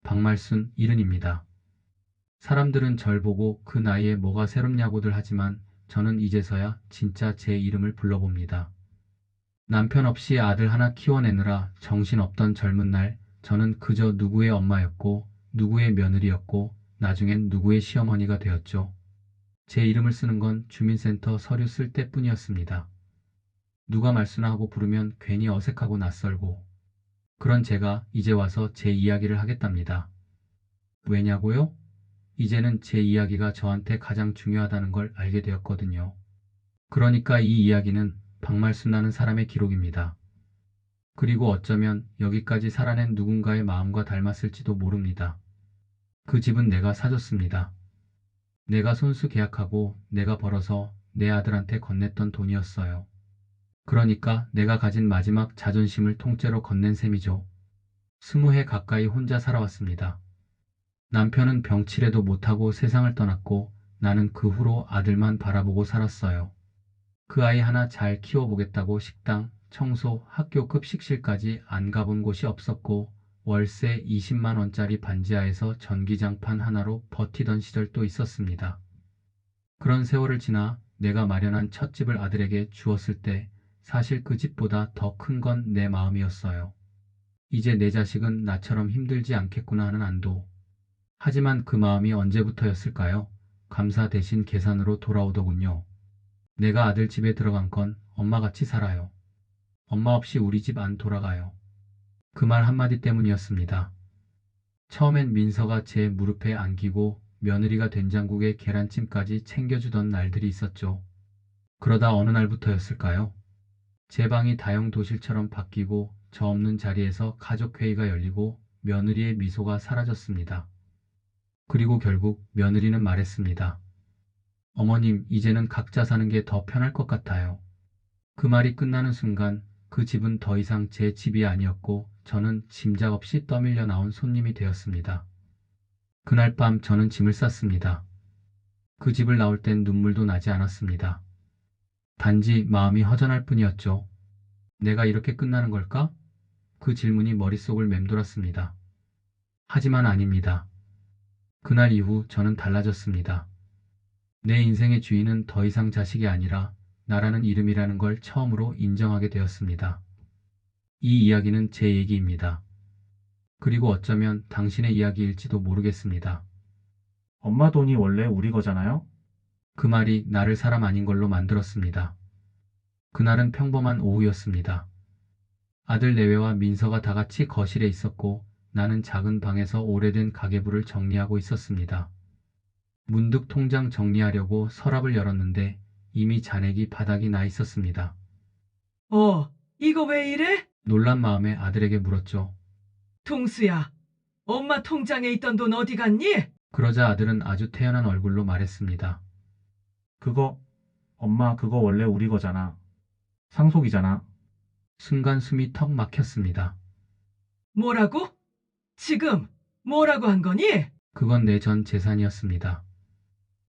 박말순 70입니다. 사람들은 절 보고 그 나이에 뭐가 새롭냐고들 하지만 저는 이제서야 진짜 제 이름을 불러봅니다. 남편 없이 아들 하나 키워내느라 정신없던 젊은 날 저는 그저 누구의 엄마였고 누구의 며느리였고 나중엔 누구의 시어머니가 되었죠. 제 이름을 쓰는 건 주민센터 서류 쓸 때뿐이었습니다. 누가 말수나 하고 부르면 괜히 어색하고 낯설고 그런 제가 이제 와서 제 이야기를 하겠답니다. 왜냐고요? 이제는 제 이야기가 저한테 가장 중요하다는 걸 알게 되었거든요. 그러니까 이 이야기는 박말순이라는 사람의 기록입니다. 그리고 어쩌면 여기까지 살아낸 누군가의 마음과 닮았을지도 모릅니다. 그 집은 내가 사줬습니다. 내가 손수 계약하고 내가 벌어서 내 아들한테 건넸던 돈이었어요. 그러니까 내가 가진 마지막 자존심을 통째로 건넨 셈이죠. 20해 가까이 혼자 살아왔습니다. 남편은 병치레도 못하고 세상을 떠났고 나는 그 후로 아들만 바라보고 살았어요. 그 아이 하나 잘 키워보겠다고 식당, 청소, 학교 급식실까지 안 가본 곳이 없었고 월세 20만 원짜리 반지하에서 전기장판 하나로 버티던 시절도 있었습니다. 그런 세월을 지나 내가 마련한 첫 집을 아들에게 주었을 때 사실 그 집보다 더 큰 건 내 마음이었어요. 이제 내 자식은 나처럼 힘들지 않겠구나 하는 안도. 하지만 그 마음이 언제부터였을까요? 감사 대신 계산으로 돌아오더군요. 내가 아들 집에 들어간 건 엄마같이 살아요. 엄마 없이 우리 집 안 돌아가요. 그 말 한마디 때문이었습니다. 처음엔 민서가 제 무릎에 안기고 며느리가 된장국에 계란찜까지 챙겨주던 날들이 있었죠. 그러다 어느 날부터였을까요? 제 방이 다용도실처럼 바뀌고 저 없는 자리에서 가족회의가 열리고 며느리의 미소가 사라졌습니다. 그리고 결국 며느리는 말했습니다. 어머님, 이제는 각자 사는 게 더 편할 것 같아요. 그 말이 끝나는 순간 그 집은 더 이상 제 집이 아니었고 저는 짐작 없이 떠밀려 나온 손님이 되었습니다. 그날 밤 저는 짐을 쌌습니다. 그 집을 나올 땐 눈물도 나지 않았습니다. 단지 마음이 허전할 뿐이었죠. 내가 이렇게 끝나는 걸까? 그 질문이 머릿속을 맴돌았습니다. 하지만 아닙니다. 그날 이후 저는 달라졌습니다. 내 인생의 주인은 더 이상 자식이 아니라 나라는 이름이라는 걸 처음으로 인정하게 되었습니다. 이 이야기는 제 얘기입니다. 그리고 어쩌면 당신의 이야기일지도 모르겠습니다. 엄마 돈이 원래 우리 거잖아요? 그 말이 나를 사람 아닌 걸로 만들었습니다. 그날은 평범한 오후였습니다. 아들 내외와 민서가 다 같이 거실에 있었고 나는 작은 방에서 오래된 가계부를 정리하고 있었습니다. 문득 통장 정리하려고 서랍을 열었는데 이미 잔액이 바닥이 나 있었습니다. 이거 왜 이래? 놀란 마음에 아들에게 물었죠. 동수야, 엄마 통장에 있던 돈 어디 갔니? 그러자 아들은 아주 태연한 얼굴로 말했습니다. 그거, 엄마 그거 원래 우리 거잖아. 상속이잖아. 순간 숨이 턱 막혔습니다. 뭐라고? 지금 뭐라고 한 거니? 그건 내 전 재산이었습니다.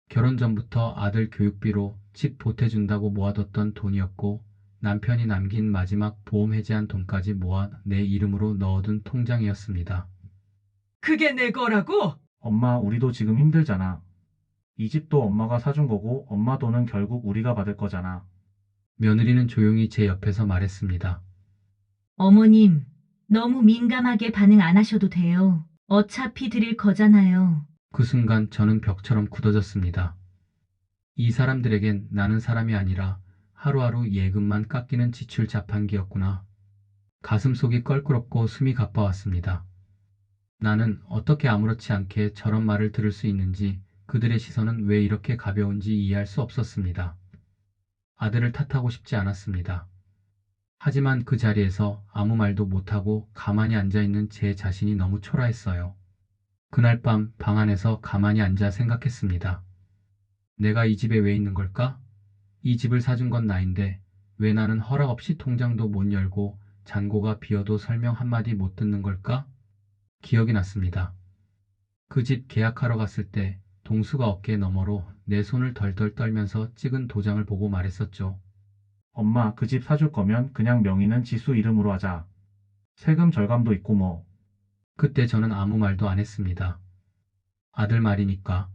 결혼 전부터 아들 교육비로 집 보태준다고 모아뒀던 돈이었고 남편이 남긴 마지막 보험 해지한 돈까지 모아 내 이름으로 넣어둔 통장이었습니다. 그게 내 거라고? 엄마 우리도 지금 힘들잖아. 이 집도 엄마가 사준 거고 엄마 돈은 결국 우리가 받을 거잖아. 며느리는 조용히 제 옆에서 말했습니다. 어머님, 너무 민감하게 반응 안 하셔도 돼요. 어차피 드릴 거잖아요. 그 순간 저는 벽처럼 굳어졌습니다. 이 사람들에겐 나는 사람이 아니라 하루하루 예금만 깎이는 지출 자판기였구나. 가슴속이 껄끄럽고 숨이 가빠왔습니다. 나는 어떻게 아무렇지 않게 저런 말을 들을 수 있는지 그들의 시선은 왜 이렇게 가벼운지 이해할 수 없었습니다. 아들을 탓하고 싶지 않았습니다. 하지만 그 자리에서 아무 말도 못하고 가만히 앉아있는 제 자신이 너무 초라했어요. 그날 밤 방 안에서 가만히 앉아 생각했습니다. 내가 이 집에 왜 있는 걸까? 이 집을 사준 건 나인데 왜 나는 허락 없이 통장도 못 열고 잔고가 비어도 설명 한마디 못 듣는 걸까? 기억이 났습니다. 그 집 계약하러 갔을 때 동수가 어깨 너머로 내 손을 덜덜 떨면서 찍은 도장을 보고 말했었죠. 엄마 그 집 사줄 거면 그냥 명의는 지수 이름으로 하자. 세금 절감도 있고 뭐. 그때 저는 아무 말도 안 했습니다. 아들 말이니까.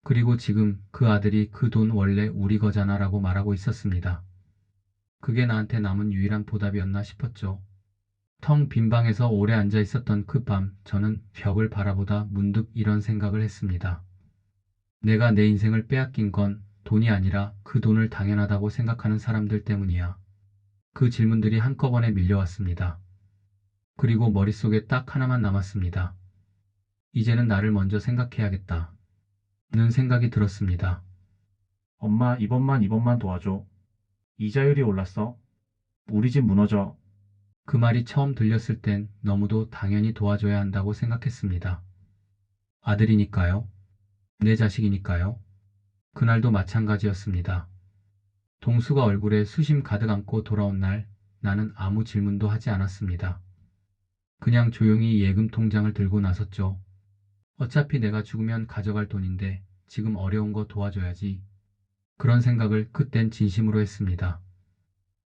그리고 지금 그 아들이 그 돈 원래 우리 거잖아 라고 말하고 있었습니다. 그게 나한테 남은 유일한 보답이었나 싶었죠. 텅 빈 방에서 오래 앉아 있었던 그 밤, 저는 벽을 바라보다 문득 이런 생각을 했습니다. 내가 내 인생을 빼앗긴 건 돈이 아니라 그 돈을 당연하다고 생각하는 사람들 때문이야. 그 질문들이 한꺼번에 밀려왔습니다. 그리고 머릿속에 딱 하나만 남았습니다. 이제는 나를 먼저 생각해야겠다. 는 생각이 들었습니다. 엄마, 이번만 도와줘. 이자율이 올랐어. 우리 집 무너져. 그 말이 처음 들렸을 땐 너무도 당연히 도와줘야 한다고 생각했습니다. 아들이니까요. 내 자식이니까요. 그날도 마찬가지였습니다. 동수가 얼굴에 수심 가득 안고 돌아온 날, 나는 아무 질문도 하지 않았습니다. 그냥 조용히 예금 통장을 들고 나섰죠. 어차피 내가 죽으면 가져갈 돈인데 지금 어려운 거 도와줘야지. 그런 생각을 그땐 진심으로 했습니다.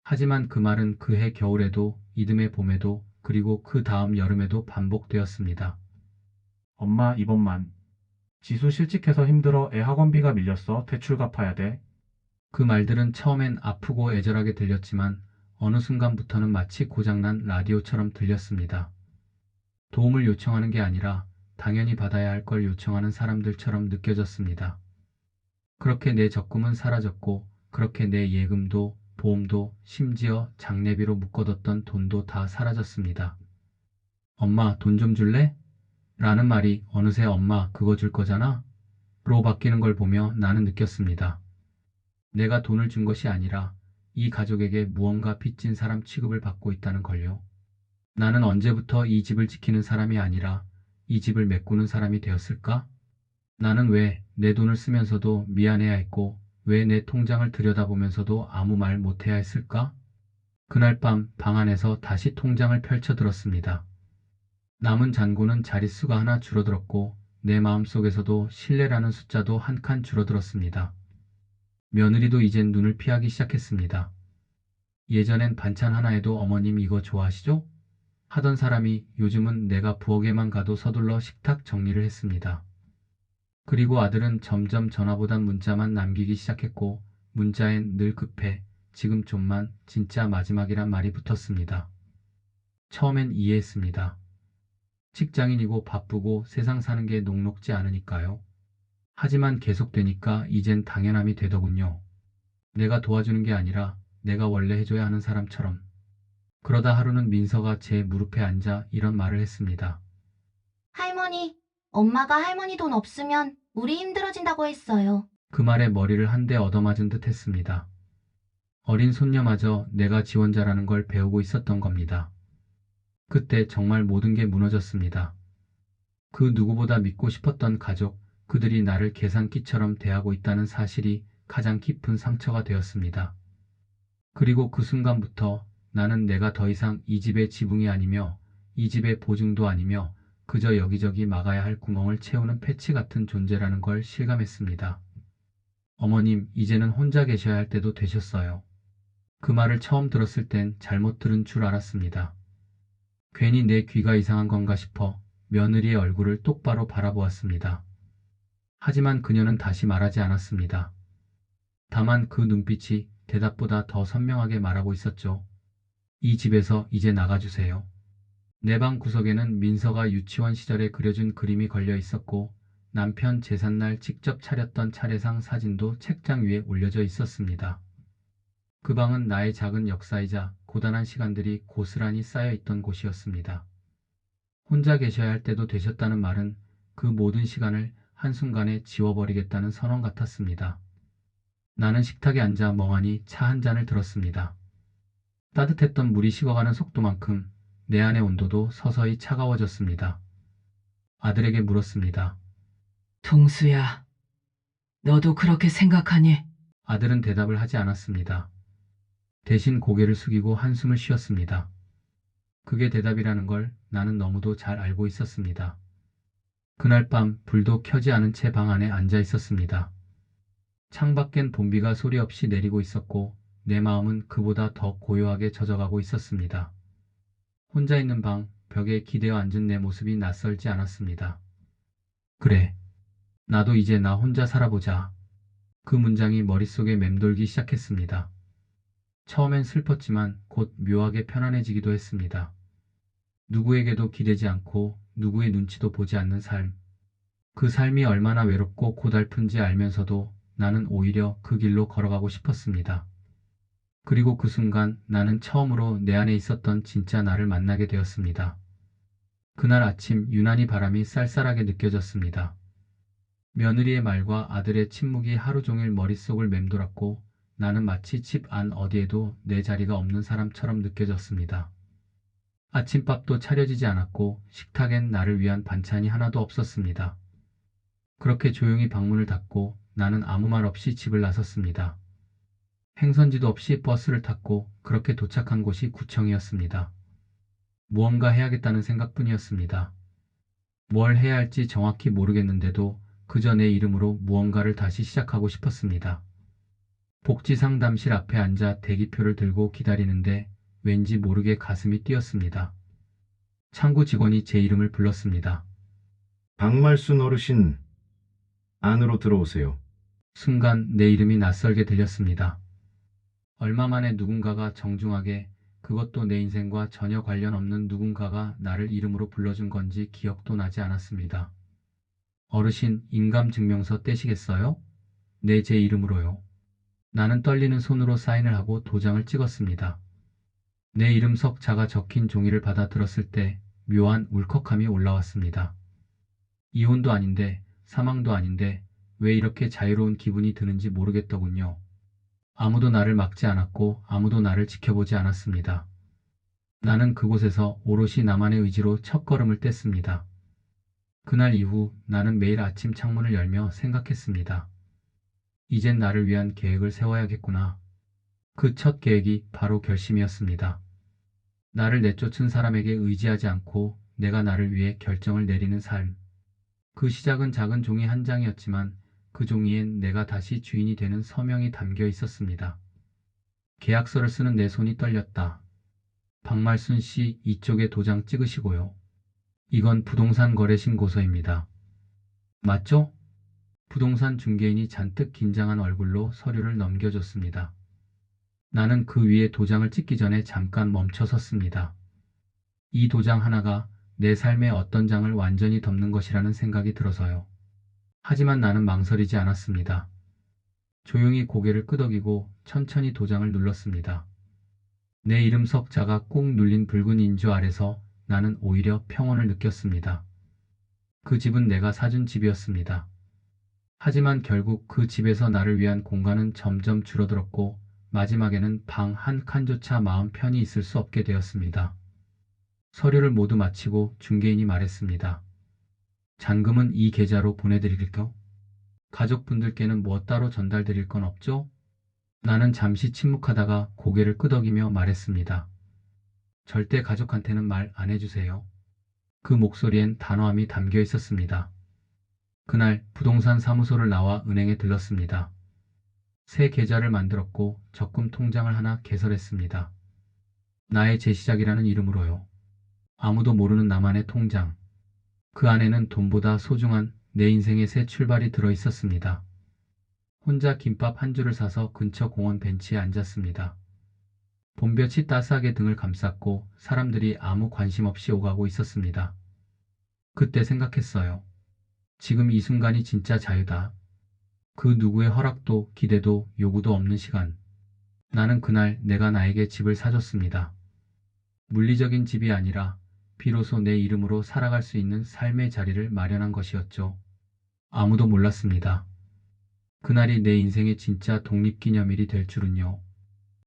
하지만 그 말은 그해 겨울에도, 이듬해 봄에도, 그리고 그 다음 여름에도 반복되었습니다. 엄마, 이번만. 지수 실직해서 힘들어. 애 학원비가 밀렸어. 대출 갚아야 돼. 그 말들은 처음엔 아프고 애절하게 들렸지만 어느 순간부터는 마치 고장난 라디오처럼 들렸습니다. 도움을 요청하는 게 아니라 당연히 받아야 할 걸 요청하는 사람들처럼 느껴졌습니다. 그렇게 내 적금은 사라졌고, 그렇게 내 예금도, 보험도, 심지어 장례비로 묶어뒀던 돈도 다 사라졌습니다. 엄마, 돈 좀 줄래? 라는 말이 어느새 엄마, 그거 줄 거잖아? 로 바뀌는 걸 보며 나는 느꼈습니다. 내가 돈을 준 것이 아니라 이 가족에게 무언가 빚진 사람 취급을 받고 있다는 걸요. 나는 언제부터 이 집을 지키는 사람이 아니라 이 집을 메꾸는 사람이 되었을까? 나는 왜 내 돈을 쓰면서도 미안해야 했고, 왜 내 통장을 들여다보면서도 아무 말 못해야 했을까? 그날 밤 방 안에서 다시 통장을 펼쳐들었습니다. 남은 잔고는 자릿수가 하나 줄어들었고, 내 마음속에서도 신뢰라는 숫자도 한 칸 줄어들었습니다. 며느리도 이젠 눈을 피하기 시작했습니다. 예전엔 반찬 하나에도 어머님 이거 좋아하시죠? 하던 사람이 요즘은 내가 부엌에만 가도 서둘러 식탁 정리를 했습니다. 그리고 아들은 점점 전화보단 문자만 남기기 시작했고, 문자엔 늘 급해, 지금 좀만, 진짜 마지막이란 말이 붙었습니다. 처음엔 이해했습니다. 직장인이고 바쁘고 세상 사는 게 녹록지 않으니까요. 하지만 계속되니까 이젠 당연함이 되더군요. 내가 도와주는 게 아니라 내가 원래 해줘야 하는 사람처럼. 그러다 하루는 민서가 제 무릎에 앉아 이런 말을 했습니다. 할머니, 엄마가 할머니 돈 없으면 우리 힘들어진다고 했어요. 그 말에 머리를 한 대 얻어맞은 듯 했습니다. 어린 손녀마저 내가 지원자라는 걸 배우고 있었던 겁니다. 그때 정말 모든 게 무너졌습니다. 그 누구보다 믿고 싶었던 가족, 그들이 나를 계산기처럼 대하고 있다는 사실이 가장 깊은 상처가 되었습니다. 그리고 그 순간부터 나는 내가 더 이상 이 집의 지붕이 아니며 이 집의 보증도 아니며 그저 여기저기 막아야 할 구멍을 채우는 패치 같은 존재라는 걸 실감했습니다. 어머님, 이제는 혼자 계셔야 할 때도 되셨어요. 그 말을 처음 들었을 땐 잘못 들은 줄 알았습니다. 괜히 내 귀가 이상한 건가 싶어 며느리의 얼굴을 똑바로 바라보았습니다. 하지만 그녀는 다시 말하지 않았습니다. 다만 그 눈빛이 대답보다 더 선명하게 말하고 있었죠. 이 집에서 이제 나가주세요. 내 방 구석에는 민서가 유치원 시절에 그려준 그림이 걸려 있었고, 남편 제삿날 직접 차렸던 차례상 사진도 책장 위에 올려져 있었습니다. 그 방은 나의 작은 역사이자 고단한 시간들이 고스란히 쌓여 있던 곳이었습니다. 혼자 계셔야 할 때도 되셨다는 말은 그 모든 시간을 한순간에 지워버리겠다는 선언 같았습니다. 나는 식탁에 앉아 멍하니 차 한 잔을 들었습니다. 따뜻했던 물이 식어가는 속도만큼 내 안의 온도도 서서히 차가워졌습니다. 아들에게 물었습니다. 동수야, 너도 그렇게 생각하니? 아들은 대답을 하지 않았습니다. 대신 고개를 숙이고 한숨을 쉬었습니다. 그게 대답이라는 걸 나는 너무도 잘 알고 있었습니다. 그날 밤 불도 켜지 않은 채 방 안에 앉아 있었습니다. 창밖엔 봄비가 소리 없이 내리고 있었고 내 마음은 그보다 더 고요하게 젖어가고 있었습니다. 혼자 있는 방, 벽에 기대어 앉은 내 모습이 낯설지 않았습니다. 그래. 나도 이제 나 혼자 살아보자. 그 문장이 머릿속에 맴돌기 시작했습니다. 처음엔 슬펐지만 곧 묘하게 편안해지기도 했습니다. 누구에게도 기대지 않고 누구의 눈치도 보지 않는 삶. 그 삶이 얼마나 외롭고 고달픈지 알면서도 나는 오히려 그 길로 걸어가고 싶었습니다. 그리고 그 순간 나는 처음으로 내 안에 있었던 진짜 나를 만나게 되었습니다. 그날 아침 유난히 바람이 쌀쌀하게 느껴졌습니다. 며느리의 말과 아들의 침묵이 하루 종일 머릿속을 맴돌았고 나는 마치 집 안 어디에도 내 자리가 없는 사람처럼 느껴졌습니다. 아침밥도 차려지지 않았고 식탁엔 나를 위한 반찬이 하나도 없었습니다. 그렇게 조용히 방문을 닫고 나는 아무 말 없이 집을 나섰습니다. 행선지도 없이 버스를 탔고 그렇게 도착한 곳이 구청이었습니다. 무언가 해야겠다는 생각뿐이었습니다. 뭘 해야 할지 정확히 모르겠는데도 그저 내 이름으로 무언가를 다시 시작하고 싶었습니다. 복지상담실 앞에 앉아 대기표를 들고 기다리는데 왠지 모르게 가슴이 뛰었습니다. 창구 직원이 제 이름을 불렀습니다. 박말순 어르신, 안으로 들어오세요. 순간 내 이름이 낯설게 들렸습니다. 얼마 만에 누군가가 정중하게, 그것도 내 인생과 전혀 관련 없는 누군가가 나를 이름으로 불러준 건지 기억도 나지 않았습니다. 어르신, 인감증명서 떼시겠어요? 네, 제 이름으로요. 나는 떨리는 손으로 사인을 하고 도장을 찍었습니다. 내 이름 석자가 적힌 종이를 받아 들었을 때 묘한 울컥함이 올라왔습니다. 이혼도 아닌데, 사망도 아닌데 왜 이렇게 자유로운 기분이 드는지 모르겠더군요. 아무도 나를 막지 않았고 아무도 나를 지켜보지 않았습니다. 나는 그곳에서 오롯이 나만의 의지로 첫걸음을 뗐습니다. 그날 이후 나는 매일 아침 창문을 열며 생각했습니다. 이젠 나를 위한 계획을 세워야겠구나. 그 첫 계획이 바로 결심이었습니다. 나를 내쫓은 사람에게 의지하지 않고 내가 나를 위해 결정을 내리는 삶. 그 시작은 작은 종이 한 장이었지만 그 종이엔 내가 다시 주인이 되는 서명이 담겨 있었습니다. 계약서를 쓰는 내 손이 떨렸다. 박말순 씨, 이쪽에 도장 찍으시고요. 이건 부동산 거래 신고서입니다. 맞죠? 부동산 중개인이 잔뜩 긴장한 얼굴로 서류를 넘겨줬습니다. 나는 그 위에 도장을 찍기 전에 잠깐 멈춰 섰습니다. 이 도장 하나가 내 삶의 어떤 장을 완전히 덮는 것이라는 생각이 들어서요. 하지만 나는 망설이지 않았습니다. 조용히 고개를 끄덕이고 천천히 도장을 눌렀습니다. 내 이름 석자가 꾹 눌린 붉은 인주 아래서 나는 오히려 평온을 느꼈습니다. 그 집은 내가 사준 집이었습니다. 하지만 결국 그 집에서 나를 위한 공간은 점점 줄어들었고 마지막에는 방 한 칸조차 마음 편히 있을 수 없게 되었습니다. 서류를 모두 마치고 중개인이 말했습니다. 잔금은 이 계좌로 보내드릴게요. 가족분들께는 뭐 따로 전달드릴 건 없죠? 나는 잠시 침묵하다가 고개를 끄덕이며 말했습니다. 절대 가족한테는 말 안 해주세요. 그 목소리엔 단호함이 담겨 있었습니다. 그날 부동산 사무소를 나와 은행에 들렀습니다. 새 계좌를 만들었고 적금 통장을 하나 개설했습니다. 나의 재시작이라는 이름으로요. 아무도 모르는 나만의 통장. 그 안에는 돈보다 소중한 내 인생의 새 출발이 들어 있었습니다. 혼자 김밥 한 줄을 사서 근처 공원 벤치에 앉았습니다. 봄볕이 따스하게 등을 감쌌고 사람들이 아무 관심 없이 오가고 있었습니다. 그때 생각했어요. 지금 이 순간이 진짜 자유다. 그 누구의 허락도 기대도 요구도 없는 시간. 나는 그날 내가 나에게 집을 사줬습니다. 물리적인 집이 아니라 비로소 내 이름으로 살아갈 수 있는 삶의 자리를 마련한 것이었죠. 아무도 몰랐습니다. 그날이 내 인생의 진짜 독립기념일이 될 줄은요.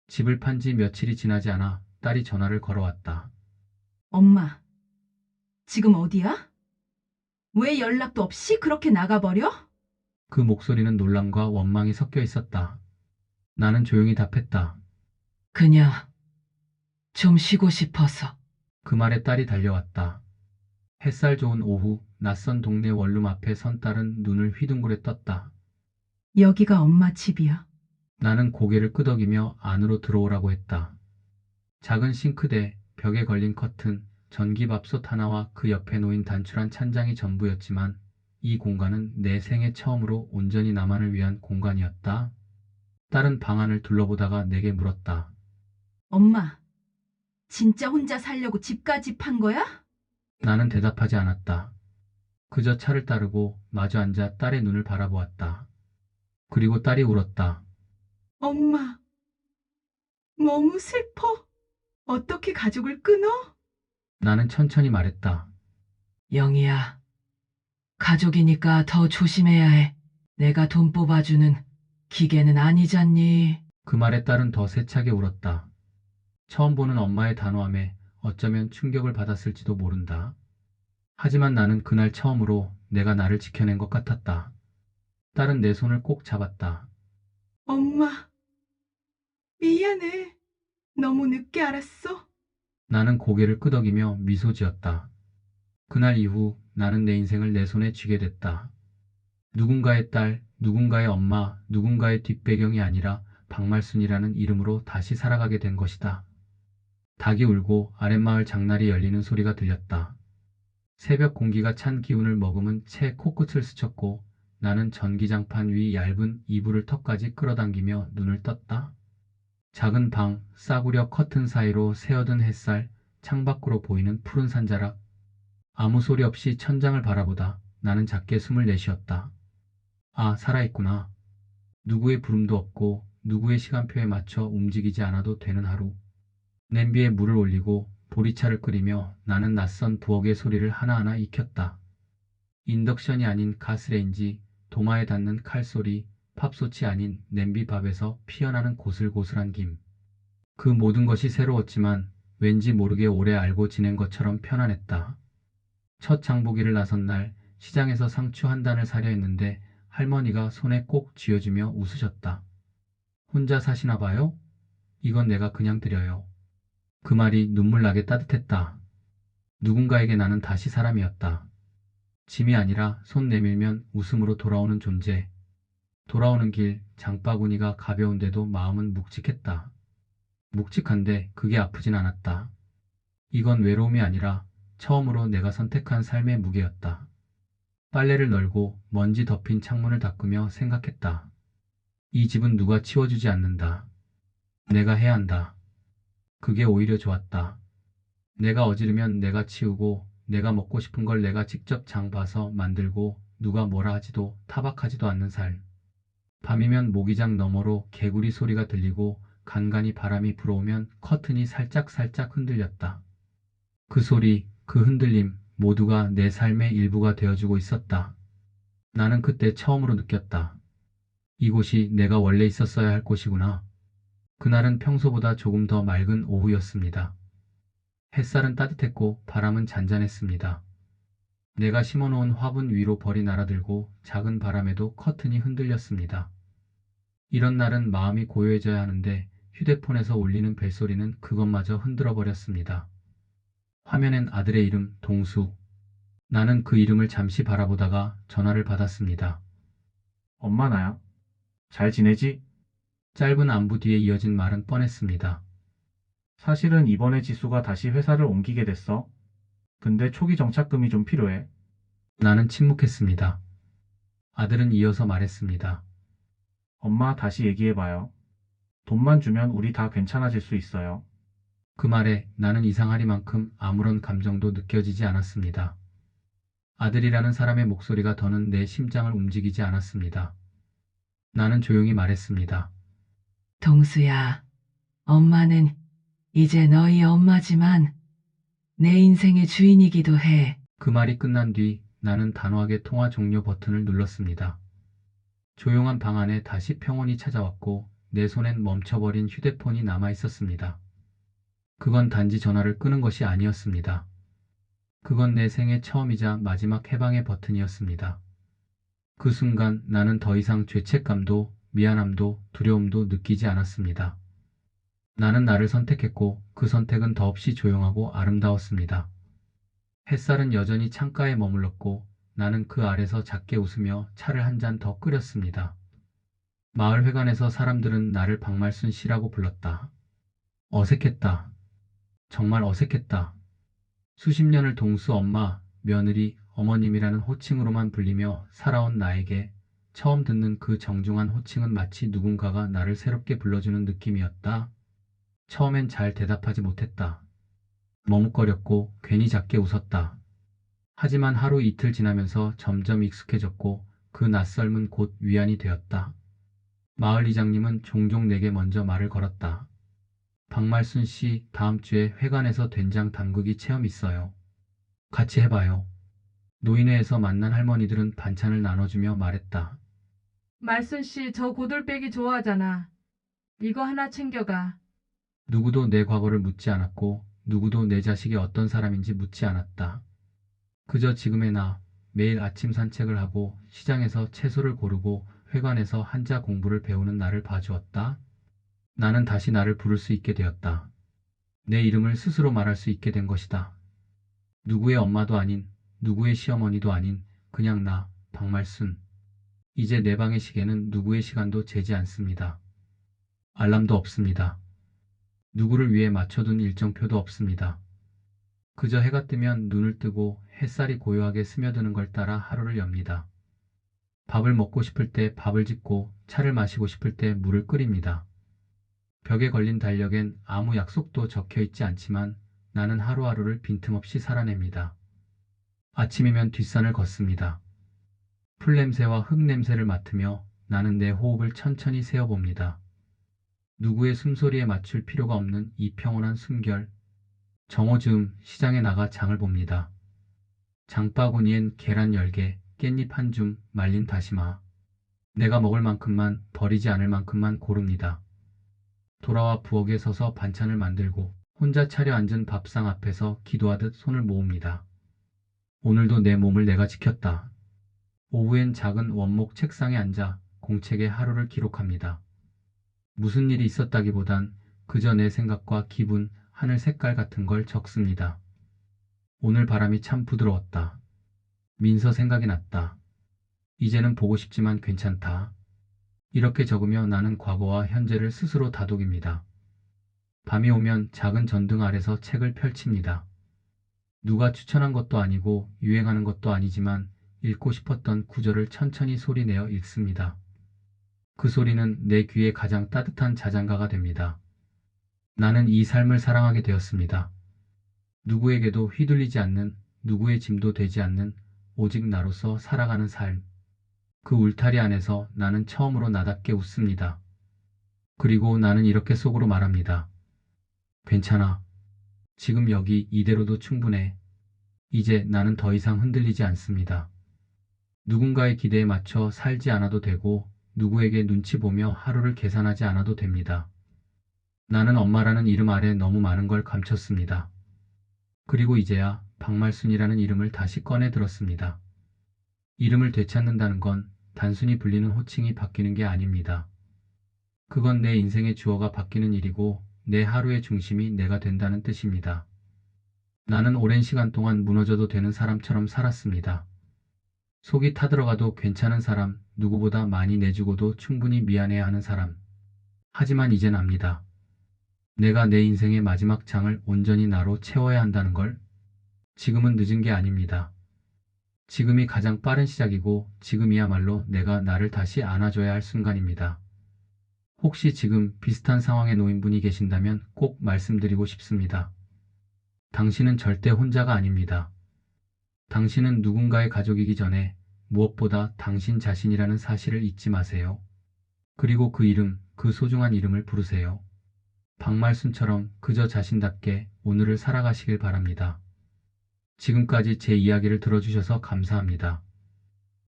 집을 판 지 며칠이 지나지 않아 딸이 전화를 걸어왔다. 엄마, 지금 어디야? 왜 연락도 없이 그렇게 나가버려? 그 목소리는 논란과 원망이 섞여 있었다. 나는 조용히 답했다. 그냥 좀 쉬고 싶어서. 그 말에 딸이 달려왔다. 햇살 좋은 오후 낯선 동네 원룸 앞에 선 딸은 눈을 휘둥그레 떴다. 여기가 엄마 집이야. 나는 고개를 끄덕이며 안으로 들어오라고 했다. 작은 싱크대, 벽에 걸린 커튼, 전기밥솥 하나와 그 옆에 놓인 단출한 찬장이 전부였지만 이 공간은 내 생애 처음으로 온전히 나만을 위한 공간이었다. 딸은 방 안을 둘러보다가 내게 물었다. 엄마, 진짜 혼자 살려고 집까지 판 거야? 나는 대답하지 않았다. 그저 차를 따르고 마주 앉아 딸의 눈을 바라보았다. 그리고 딸이 울었다. 엄마, 너무 슬퍼. 어떻게 가족을 끊어? 나는 천천히 말했다. 영희야, 가족이니까 더 조심해야 해. 내가 돈 뽑아주는 기계는 아니잖니. 그 말에 딸은 더 세차게 울었다. 처음 보는 엄마의 단호함에 어쩌면 충격을 받았을지도 모른다. 하지만 나는 그날 처음으로 내가 나를 지켜낸 것 같았다. 딸은 내 손을 꼭 잡았다. 엄마, 미안해. 너무 늦게 알았어. 나는 고개를 끄덕이며 미소 지었다. 그날 이후 나는 내 인생을 내 손에 쥐게 됐다. 누군가의 딸, 누군가의 엄마, 누군가의 뒷배경이 아니라 박말순이라는 이름으로 다시 살아가게 된 것이다. 닭이 울고 아랫마을 장날이 열리는 소리가 들렸다. 새벽 공기가 찬 기운을 머금은 채 코끝을 스쳤고 나는 전기장판 위 얇은 이불을 턱까지 끌어당기며 눈을 떴다. 작은 방, 싸구려 커튼 사이로 새어든 햇살, 창밖으로 보이는 푸른 산자락. 아무 소리 없이 천장을 바라보다 나는 작게 숨을 내쉬었다. 아, 살아있구나. 누구의 부름도 없고 누구의 시간표에 맞춰 움직이지 않아도 되는 하루. 냄비에 물을 올리고 보리차를 끓이며 나는 낯선 부엌의 소리를 하나하나 익혔다. 인덕션이 아닌 가스레인지, 도마에 닿는 칼소리, 팝솥이 아닌 냄비밥에서 피어나는 고슬고슬한 김. 그 모든 것이 새로웠지만 왠지 모르게 오래 알고 지낸 것처럼 편안했다. 첫 장보기를 나선 날 시장에서 상추 한 단을 사려 했는데 할머니가 손에 꼭 쥐어주며 웃으셨다. 혼자 사시나 봐요? 이건 내가 그냥 드려요. 그 말이 눈물 나게 따뜻했다. 누군가에게 나는 다시 사람이었다. 짐이 아니라 손 내밀면 웃음으로 돌아오는 존재. 돌아오는 길 장바구니가 가벼운데도 마음은 묵직했다. 묵직한데 그게 아프진 않았다. 이건 외로움이 아니라 처음으로 내가 선택한 삶의 무게였다. 빨래를 널고 먼지 덮인 창문을 닦으며 생각했다. 이 집은 누가 치워주지 않는다. 내가 해야 한다. 그게 오히려 좋았다. 내가 어지르면 내가 치우고 내가 먹고 싶은 걸 내가 직접 장 봐서 만들고 누가 뭐라 하지도 타박하지도 않는 삶. 밤이면 모기장 너머로 개구리 소리가 들리고 간간히 바람이 불어오면 커튼이 살짝살짝 흔들렸다. 그 소리, 그 흔들림 모두가 내 삶의 일부가 되어주고 있었다. 나는 그때 처음으로 느꼈다. 이곳이 내가 원래 있었어야 할 곳이구나. 그날은 평소보다 조금 더 맑은 오후였습니다. 햇살은 따뜻했고 바람은 잔잔했습니다. 내가 심어놓은 화분 위로 벌이 날아들고 작은 바람에도 커튼이 흔들렸습니다. 이런 날은 마음이 고요해져야 하는데 휴대폰에서 울리는 벨소리는 그것마저 흔들어버렸습니다. 화면엔 아들의 이름 동수. 나는 그 이름을 잠시 바라보다가 전화를 받았습니다. 엄마 나야. 잘 지내지? 짧은 안부 뒤에 이어진 말은 뻔했습니다. 사실은 이번에 지수가 다시 회사를 옮기게 됐어. 근데 초기 정착금이 좀 필요해. 나는 침묵했습니다. 아들은 이어서 말했습니다. 엄마 다시 얘기해봐요. 돈만 주면 우리 다 괜찮아질 수 있어요. 그 말에 나는 이상하리만큼 아무런 감정도 느껴지지 않았습니다. 아들이라는 사람의 목소리가 더는 내 심장을 움직이지 않았습니다. 나는 조용히 말했습니다. 동수야, 엄마는 이제 너희 엄마지만 내 인생의 주인이기도 해. 그 말이 끝난 뒤 나는 단호하게 통화 종료 버튼을 눌렀습니다. 조용한 방 안에 다시 평온이 찾아왔고 내 손엔 멈춰버린 휴대폰이 남아 있었습니다. 그건 단지 전화를 끄는 것이 아니었습니다. 그건 내 생애 처음이자 마지막 해방의 버튼이었습니다. 그 순간 나는 더 이상 죄책감도 미안함도 두려움도 느끼지 않았습니다. 나는 나를 선택했고 그 선택은 더없이 조용하고 아름다웠습니다. 햇살은 여전히 창가에 머물렀고 나는 그 아래서 작게 웃으며 차를 한 잔 더 끓였습니다. 마을 회관에서 사람들은 나를 박말순 씨라고 불렀다. 어색했다. 정말 어색했다. 수십 년을 동수 엄마, 며느리, 어머님이라는 호칭으로만 불리며 살아온 나에게 처음 듣는 그 정중한 호칭은 마치 누군가가 나를 새롭게 불러주는 느낌이었다. 처음엔 잘 대답하지 못했다. 머뭇거렸고 괜히 작게 웃었다. 하지만 하루 이틀 지나면서 점점 익숙해졌고 그 낯설음은 곧 위안이 되었다. 마을 이장님은 종종 내게 먼저 말을 걸었다. 박말순 씨, 다음 주에 회관에서 된장 담그기 체험 있어요. 같이 해봐요. 노인회에서 만난 할머니들은 반찬을 나눠주며 말했다. 말순 씨, 저 고들빼기 좋아하잖아. 이거 하나 챙겨가. 누구도 내 과거를 묻지 않았고 누구도 내 자식이 어떤 사람인지 묻지 않았다. 그저 지금의 나, 매일 아침 산책을 하고 시장에서 채소를 고르고 회관에서 한자 공부를 배우는 나를 봐주었다. 나는 다시 나를 부를 수 있게 되었다. 내 이름을 스스로 말할 수 있게 된 것이다. 누구의 엄마도 아닌, 누구의 시어머니도 아닌 그냥 나, 박말순. 이제 내 방의 시계는 누구의 시간도 재지 않습니다. 알람도 없습니다. 누구를 위해 맞춰둔 일정표도 없습니다. 그저 해가 뜨면 눈을 뜨고 햇살이 고요하게 스며드는 걸 따라 하루를 엽니다. 밥을 먹고 싶을 때 밥을 짓고 차를 마시고 싶을 때 물을 끓입니다. 벽에 걸린 달력엔 아무 약속도 적혀 있지 않지만 나는 하루하루를 빈틈없이 살아냅니다. 아침이면 뒷산을 걷습니다. 풀냄새와 흙냄새를 맡으며 나는 내 호흡을 천천히 세어봅니다. 누구의 숨소리에 맞출 필요가 없는 이 평온한 숨결. 정오즈음 시장에 나가 장을 봅니다. 장바구니엔 계란 10개, 깻잎 한 줌, 말린 다시마. 내가 먹을 만큼만, 버리지 않을 만큼만 고릅니다. 돌아와 부엌에 서서 반찬을 만들고 혼자 차려 앉은 밥상 앞에서 기도하듯 손을 모읍니다. 오늘도 내 몸을 내가 지켰다. 오후엔 작은 원목 책상에 앉아 공책에 하루를 기록합니다. 무슨 일이 있었다기보단 그저 내 생각과 기분, 하늘 색깔 같은 걸 적습니다. 오늘 바람이 참 부드러웠다. 민서 생각이 났다. 이제는 보고 싶지만 괜찮다. 이렇게 적으며 나는 과거와 현재를 스스로 다독입니다. 밤이 오면 작은 전등 아래서 책을 펼칩니다. 누가 추천한 것도 아니고 유행하는 것도 아니지만 읽고 싶었던 구절을 천천히 소리내어 읽습니다. 그 소리는 내 귀에 가장 따뜻한 자장가가 됩니다. 나는 이 삶을 사랑하게 되었습니다. 누구에게도 휘둘리지 않는, 누구의 짐도 되지 않는 오직 나로서 살아가는 삶. 그 울타리 안에서 나는 처음으로 나답게 웃습니다. 그리고 나는 이렇게 속으로 말합니다. 괜찮아. 지금 여기 이대로도 충분해. 이제 나는 더 이상 흔들리지 않습니다. 누군가의 기대에 맞춰 살지 않아도 되고 누구에게 눈치 보며 하루를 계산하지 않아도 됩니다. 나는 엄마라는 이름 아래 너무 많은 걸 감췄습니다. 그리고 이제야 박말순이라는 이름을 다시 꺼내 들었습니다. 이름을 되찾는다는 건 단순히 불리는 호칭이 바뀌는 게 아닙니다. 그건 내 인생의 주어가 바뀌는 일이고 내 하루의 중심이 내가 된다는 뜻입니다. 나는 오랜 시간 동안 무너져도 되는 사람처럼 살았습니다. 속이 타들어가도 괜찮은 사람, 누구보다 많이 내주고도 충분히 미안해야 하는 사람. 하지만 이젠 압니다. 내가 내 인생의 마지막 장을 온전히 나로 채워야 한다는 걸. 지금은 늦은 게 아닙니다. 지금이 가장 빠른 시작이고 지금이야말로 내가 나를 다시 안아줘야 할 순간입니다. 혹시 지금 비슷한 상황에 놓인 분이 계신다면 꼭 말씀드리고 싶습니다. 당신은 절대 혼자가 아닙니다. 당신은 누군가의 가족이기 전에 무엇보다 당신 자신이라는 사실을 잊지 마세요. 그리고 그 이름, 그 소중한 이름을 부르세요. 박말순처럼 그저 자신답게 오늘을 살아가시길 바랍니다. 지금까지 제 이야기를 들어주셔서 감사합니다.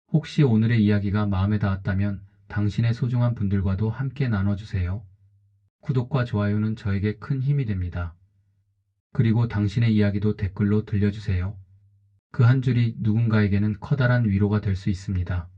혹시 오늘의 이야기가 마음에 닿았다면 당신의 소중한 분들과도 함께 나눠주세요. 구독과 좋아요는 저에게 큰 힘이 됩니다. 그리고 당신의 이야기도 댓글로 들려주세요. 그 한 줄이 누군가에게는 커다란 위로가 될 수 있습니다.